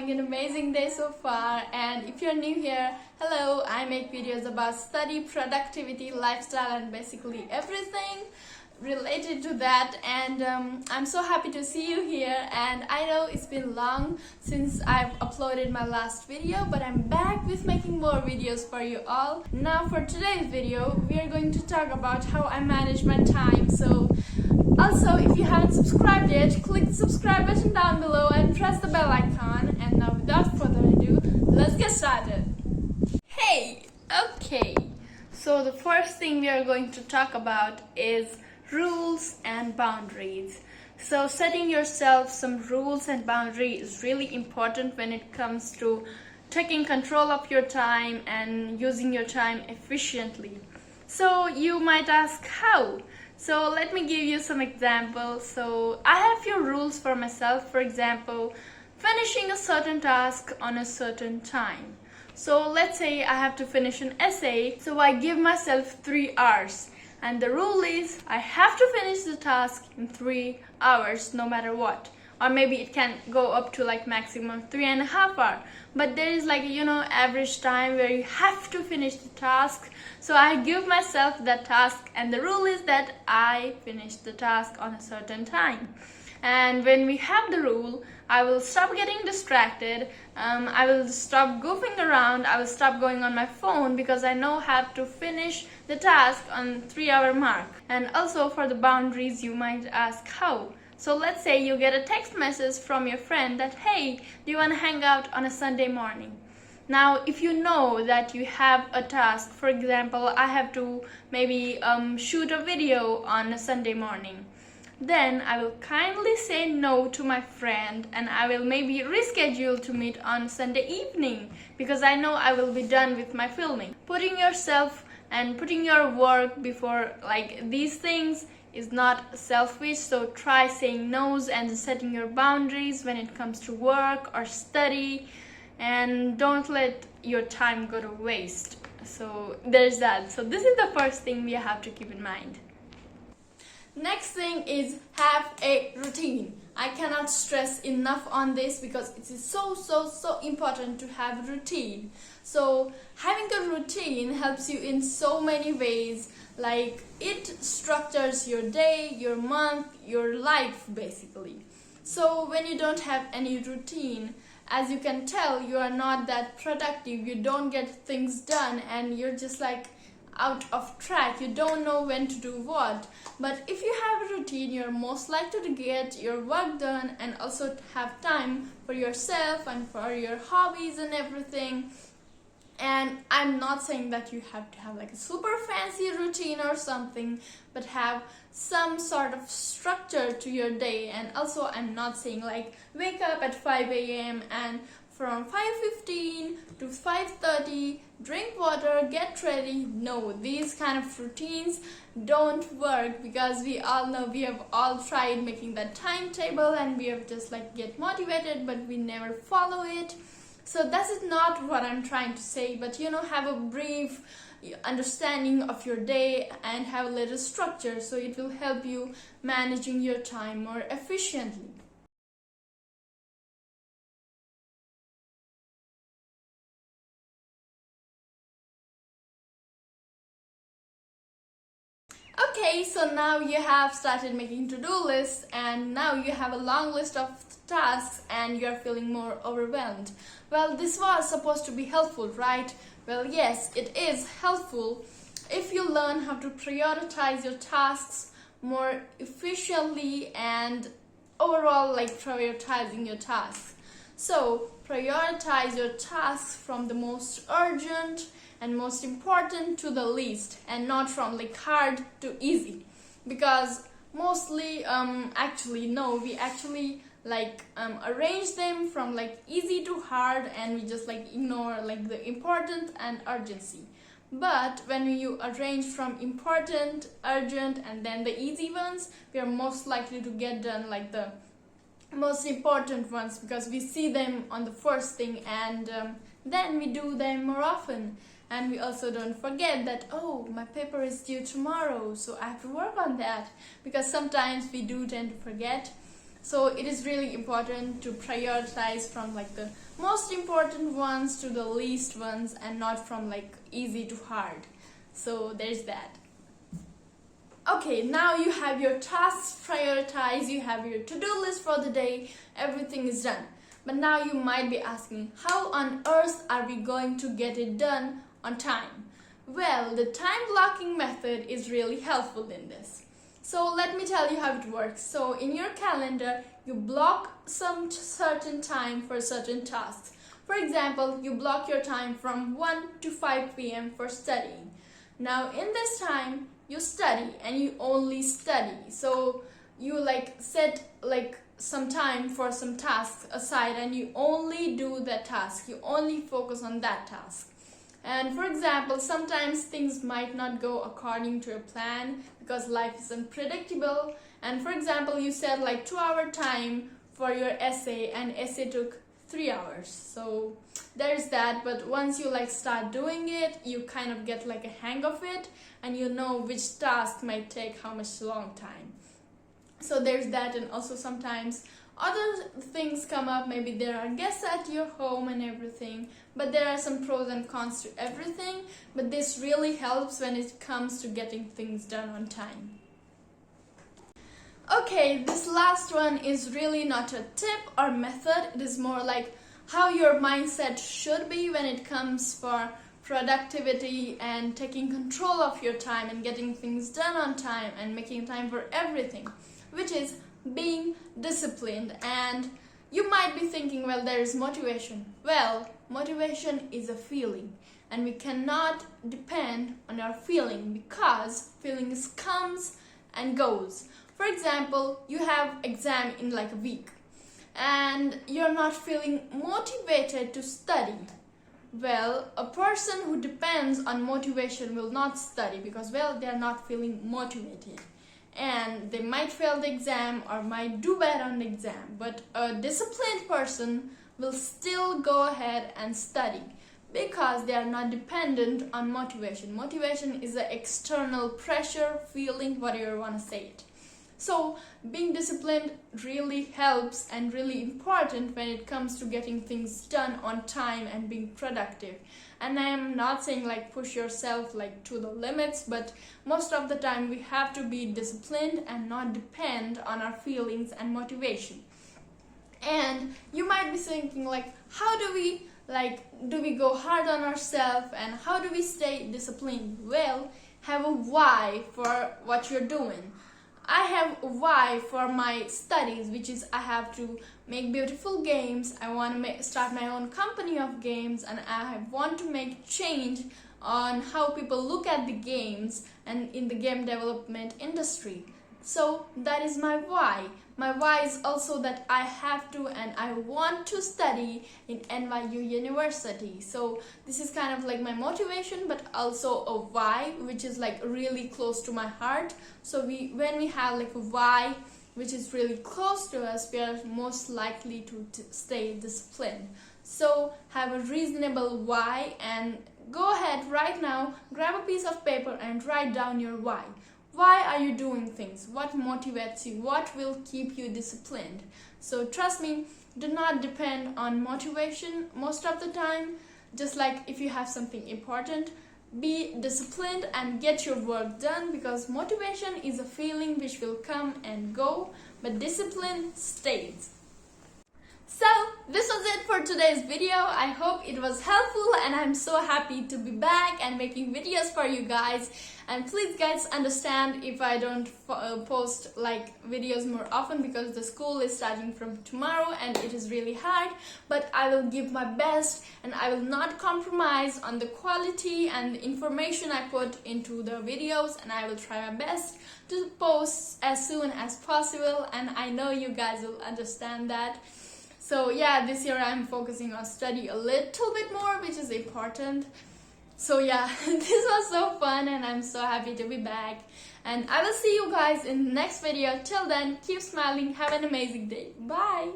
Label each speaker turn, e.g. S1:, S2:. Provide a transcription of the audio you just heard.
S1: having an amazing day so far. And if you're new here, hello, I make videos about study, productivity, lifestyle, and basically everything related to that. And I'm so happy to see you here. And I know it's been long since I've uploaded my last video, but I'm back with making more videos for you all. Now for today's video, we are going to talk about how I manage my time. So also, if you haven't subscribed yet, click the subscribe button down below and press the bell icon. And now without further ado, let's get started. Hey, okay. So the first thing we are going to talk about is rules and boundaries. So setting yourself some rules and boundaries is really important when it comes to taking control of your time and using your time efficiently. So you might ask how? So let me give you some examples. So I have few rules for myself. For example, finishing a certain task on a certain time. So let's say I have to finish an essay, so I give myself 3 hours. And the rule is I have to finish the task in 3 hours no matter what. Or maybe it can go up to like maximum 3.5 hours. But there is like, average time where you have to finish the task. So I give myself that task, and the rule is that I finish the task on a certain time. And when we have the rule, I will stop getting distracted. I will stop goofing around. I will stop going on my phone because I know I have to finish the task on 3-hour mark. And also for the boundaries, you might ask how. So let's say you get a text message from your friend that, hey, do you want to hang out on a Sunday morning? Now, if you know that you have a task, for example, I have to maybe shoot a video on a Sunday morning, then I will kindly say no to my friend and I will maybe reschedule to meet on Sunday evening because I know I will be done with my filming. Putting yourself and putting your work before like these things is not selfish, so try saying no's and setting your boundaries when it comes to work or study, and don't let your time go to waste. So there's that. So this is the first thing we have to keep in mind. Next thing is have a routine. I cannot stress enough on this because it is so important to have a routine. So having a routine helps you in so many ways. Like it structures your day, your month, your life basically. So when you don't have any routine, as you can tell, you are not that productive. You don't get things done and you're just like out of track. You don't know when to do what. But if you have a routine, you're most likely to get your work done and also have time for yourself and for your hobbies and everything. And I'm not saying that you have to have like a super fancy routine or something, but have some sort of structure to your day. And also I'm not saying like wake up at 5 a.m. and from 5:15 to 5:30 drink water, get ready. No, these kind of routines don't work because we all know, we have all tried making that timetable and we have just like get motivated but we never follow it. So that is not what I'm trying to say, but have a brief understanding of your day and have a little structure, so it will help you managing your time more efficiently. Okay, so now you have started making to-do lists and now you have a long list of tasks and you're feeling more overwhelmed. Well, this was supposed to be helpful, right? Well, yes, it is helpful if you learn how to prioritize your tasks more efficiently and overall like prioritizing your tasks. So prioritize your tasks from the most urgent and most important to the least, and not from like hard to easy, because mostly we actually like arrange them from like easy to hard and we just like ignore like the important and urgency. But when you arrange from important, urgent, and then the easy ones, we are most likely to get done like the most important ones because we see them on the first thing and then we do them more often. And we also don't forget that, oh, my paper is due tomorrow, so I have to work on that, because sometimes we do tend to forget. So it is really important to prioritize from like the most important ones to the least ones, and not from like easy to hard. So there's that. Okay, now you have your tasks prioritized, you have your to-do list for the day, everything is done. But now you might be asking, how on earth are we going to get it done on time? Well, the time blocking method is really helpful in this. So let me tell you how it works. So in your calendar, you block some certain time for certain tasks. For example, you block your time from 1 to 5 p.m. for studying. Now in this time, you study and you only study. So you like set like some time for some tasks aside and you only do that task. You only focus on that task. And for example, sometimes things might not go according to a plan because life is unpredictable. And for example, you set like 2-hour time for your essay and essay took 3 hours. So there's that. But once you like start doing it, you kind of get like a hang of it and you know which task might take how much long time. So there's that. And also sometimes other things come up, maybe there are guests at your home and everything, but there are some pros and cons to everything, but this really helps when it comes to getting things done on time. Okay, this last one is really not a tip or method, it is more like how your mindset should be when it comes for productivity and taking control of your time and getting things done on time and making time for everything, which is being disciplined. And you might be thinking, well, there is motivation. Well, motivation is a feeling and we cannot depend on our feeling because feelings comes and goes. For example, you have exam in like a week and you're not feeling motivated to study. Well, a person who depends on motivation will not study because, well, they are not feeling motivated. And they might fail the exam or might do bad on the exam, but a disciplined person will still go ahead and study because they are not dependent on motivation. Motivation is an external pressure, feeling, whatever you want to say it. So being disciplined really helps and really important when it comes to getting things done on time and being productive. And I am not saying like push yourself like to the limits, but most of the time we have to be disciplined and not depend on our feelings and motivation. And you might be thinking like, how do we go hard on ourselves and how do we stay disciplined? Well, have a why for what you're doing. I have a why for my studies, which is I have to make beautiful games. I want to start my own company of games, and I want to make change on how people look at the games and in the game development industry. So that is my why. My why is also that I have to and I want to study in NYU University. So this is kind of like my motivation, but also a why, which is like really close to my heart. So when we have like a why which is really close to us, we are most likely to stay disciplined. So have a reasonable why and go ahead right now, grab a piece of paper and write down your why. Why are you doing things? What motivates you? What will keep you disciplined? So trust me, do not depend on motivation most of the time. Just like if you have something important, be disciplined and get your work done, because motivation is a feeling which will come and go, but discipline stays. So this was it for today's video. I hope it was helpful and I'm so happy to be back and making videos for you guys. And please guys understand if I don't post like videos more often because the school is starting from tomorrow and it is really hard, but I will give my best and I will not compromise on the quality and the information I put into the videos, and I will try my best to post as soon as possible, and I know you guys will understand that. So yeah, this year I'm focusing on study a little bit more, which is important. So yeah, this was so fun and I'm so happy to be back. And I will see you guys in the next video. Till then, keep smiling. Have an amazing day. Bye.